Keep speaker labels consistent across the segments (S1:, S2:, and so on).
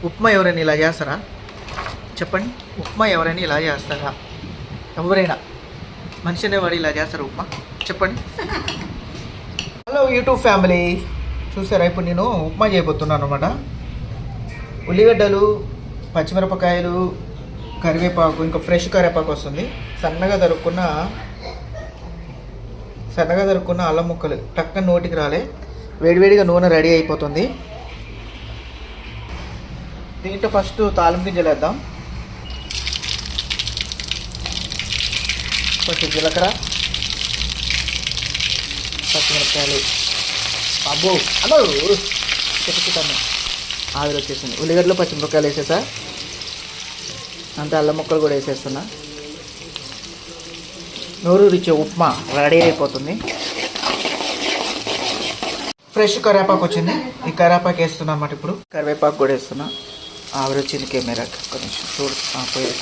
S1: ఉప్మా ఎవరైనా ఇలా చేస్తారా? చెప్పండి. ఉప్మా ఎవరైనా ఇలా చేస్తారా? ఎవరైనా మనిషి అనేవాడు ఇలా చేస్తారా ఉప్మా? చెప్పండి. హలో యూట్యూబ్ ఫ్యామిలీ, చూసారా ఇప్పుడు నేను ఉప్మా చేయబోతున్నాను అనమాట. ఉల్లిగడ్డలు, పచ్చిమిరపకాయలు, కరివేపాకు, ఇంకా ఫ్రెష్ కరివేపాకు వస్తుంది, సన్నగా తరుక్కున్న అల్లం ముక్కలు టక్కన నోటికి రాలే. వేడివేడిగా నూనె రెడీ అయిపోతుంది. దీంట్లో ఫస్ట్ తాలింపు గింజలు వేద్దాం. కొంచెం జీలకర్ర, పచ్చిమిరపకాయలు. అబ్బో అబ్బో చెప్పుతాను, ఆవిరి వచ్చేసింది. ఉల్లిగడ్డలు, పచ్చిమిరపకాయలు వేసేసా, అంతే అల్లం ముక్కలు కూడా వేసేస్తున్నా. నూరు రుచి ఉప్మా రెడీ అయిపోతుంది. ఫ్రెష్ కరివేపాకు వచ్చింది, ఈ కరివేపాకు వేస్తున్నా అన్నమాట. ఇప్పుడు కరివేపాకు కూడా వేస్తున్నా. ఆవిరి వచ్చింది కెమెరాకి, కొంచెం చూడు పోయి.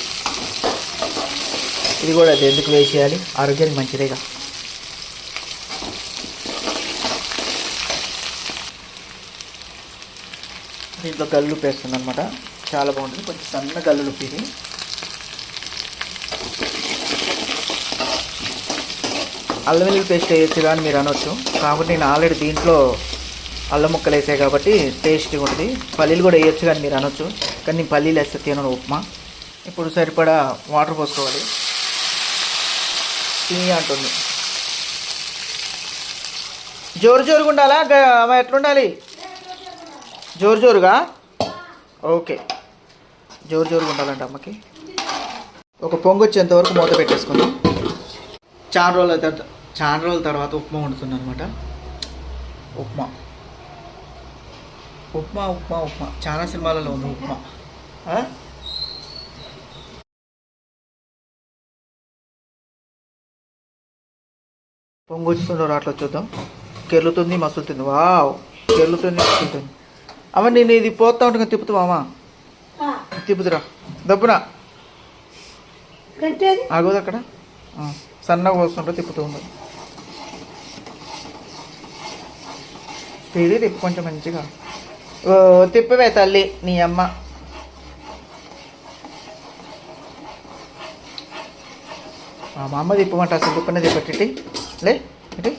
S1: ఇది కూడా అది ఎందుకు వేసేయాలి, ఆరోగ్యానికి మంచిదేగా. దీంట్లో గల్లుప్పు వేస్తుంది అనమాట, చాలా బాగుంటుంది. కొంచెం సన్న గల్లుప్పు ఇది. అల్లం వెల్లుల్లి పేస్ట్ వేయచ్చు కానీ మీరు అనొచ్చు, కాబట్టి నేను ఆల్రెడీ దీంట్లో అల్లం ముక్కలు వేసాయి కాబట్టి టేస్ట్గా ఉంటుంది. పల్లీలు కూడా వేయచ్చు కానీ మీరు అనొచ్చు, కానీ నేను పల్లీలు వేస్తే తినను ఉప్మా. ఇప్పుడు సరిపడా వాటర్ పోసుకోవాలి. తిని అంటుంది. జోరుగా ఉండాలా, ఎట్లుండాలి? జోరుగా. ఓకే, జోరుగా ఉండాలంట అమ్మకి. ఒక పొంగు వచ్చేంత వరకు మూత పెట్టేసుకుందాం. చాలా రోజుల తర్వాత ఉప్మా వండుతున్నాను అనమాట. ఉప్మా చాలా సినిమాలలో ఉంది ఉప్మా. పొంగు వస్తుందో రాట్లో చూద్దాం. కెర్లుతుంది, మసులుతుంది. వావ్, కెర్లుతుంది, మసులుతుంది. అమ్మ నేను ఇది పోతా ఉంటా, తిప్పుతావా అమ్మా? తిప్పుతురా దబ్బునా, ఆగోదు అక్కడ. సన్నగా వస్తుంటే తిప్పుతూ ఉండదు. స్పీడ్ తిప్పు కొంచెం మంచిగా. ఓ తిప్పవే తల్లి నీ అమ్మ. మా అమ్మ తిప్పమంట, అసలు తిప్పనే తిప్పటి లే ఇటు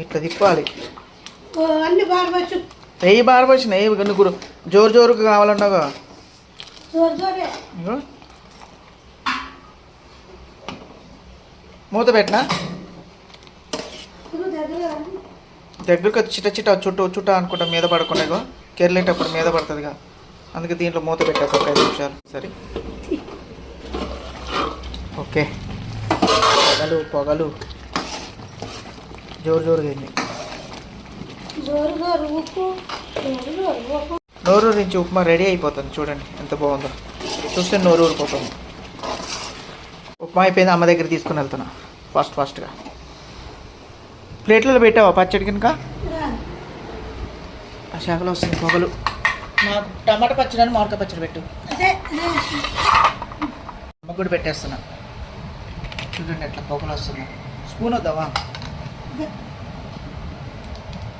S1: ఇట్లా తిప్పాలి. నెయ్యి బారవచ్చు, నెయ్యి నువ్వు జోరుగా కావాలన్నాగా. మూత పెట్టినా దగ్గరకు చిట్ట చుట్టూ అనుకుంటా, మీద పడకుండా కెరలేటప్పుడు మీద పడుతుందిగా, అందుకే దీంట్లో మూత పెట్టాక ఒక 5 నిమిషాలు. సరే ఓకే. పొగలు జోరుగా అయింది. నోరు నుంచి ఉప్మా రెడీ అయిపోతుంది. చూడండి ఎంత బాగుందో, చూస్తే నోరు ఊరిపోతుంది. ఉప్మా అయిపోయింది, అమ్మ దగ్గర తీసుకుని వెళ్తున్నా ఫాస్ట్గా. ప్లేట్లలో పెట్టావా పచ్చడి కనుక? ఆ శాఖలో వస్తుంది పొగలు. నాకు టమాటా పచ్చడి అని మామిడికాయ పచ్చడి పెట్టు. అమ్మ కూడా పెట్టేస్తున్నా. చూడండి ఎట్లా పొగలు వస్తుంది. స్పూన్ వద్దావా?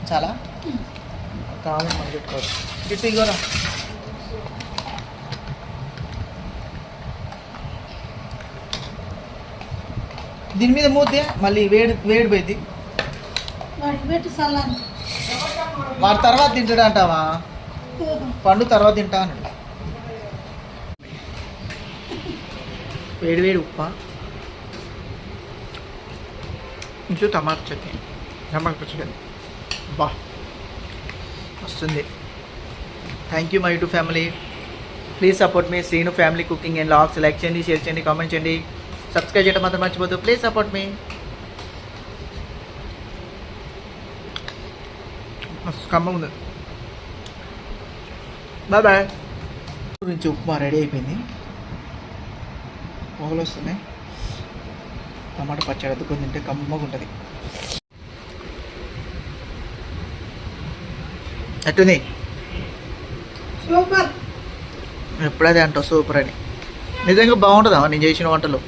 S1: చాలా కావాలని మనం పెట్టుకోవచ్చు. ఇటు ఇగోరా, దీని మీద మూతే మళ్ళీ వేడి పోయింది. వాడి తర్వాత తింటాడు అంటావా? పండు తర్వాత తింటా అన్నాడు. వేడి ఉప్మా, ఇంచు టమాటా చట్నీ, టమాటా పచ్చడి బా వస్తుంది. Thank you my YouTube family. Please support మీ Srinu family cooking and logs. Like చేయండి, షేర్ చేయండి, కామెంట్ చేయండి, సబ్స్క్రైబ్ చేయడం మాత్రం మర్చిపోద్దు. ప్లీజ్ సపోర్ట్ మీ. కమ్మ ఉంది. బాయ్. గురించి ఉప్మా రెడీ అయిపోయింది. పొగలు వస్తున్నాయి. టమాటా పచ్చడి అద్దుకొని తింటే కమ్మగా ఉంటుంది. ఎట్టుంది? సూపర్. ఎప్పుడైతే అంటావు సూపర్ అని. నిజంగా బాగుంటుందా నేను చేసిన వంటలు?